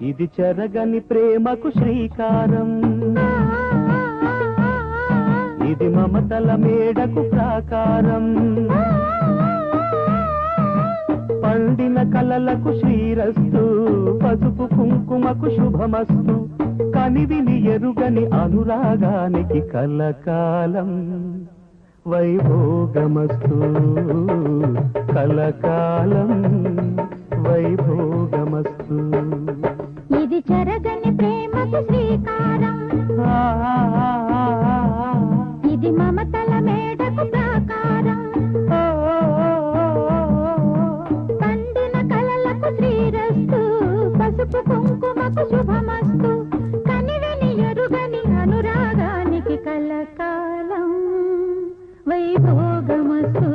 ఇది చెరగని ప్రేమకు శ్రీకారం, ఇది మమతల మేడకు ప్రాకారం, పండిన కలలకు శ్రీరస్తు, పసుపు కుంకుమకు శుభమస్తు, కనివిని ఎరుగని అనురాగానికి కలకాలం వైభోగమస్తు, కలకాలం వైభోగమస్తు. ఇది చెరగని ప్రేమకు శ్రీకారం, ఇది మమతల మేడకు ప్రాకారం, పండిన కలలకు శ్రీరస్తు, పసుపు కుంకుమకు శుభమస్తు, కనివిని ఎరుగని అనురాగానికి కలకాలం వైభోగమస్తు.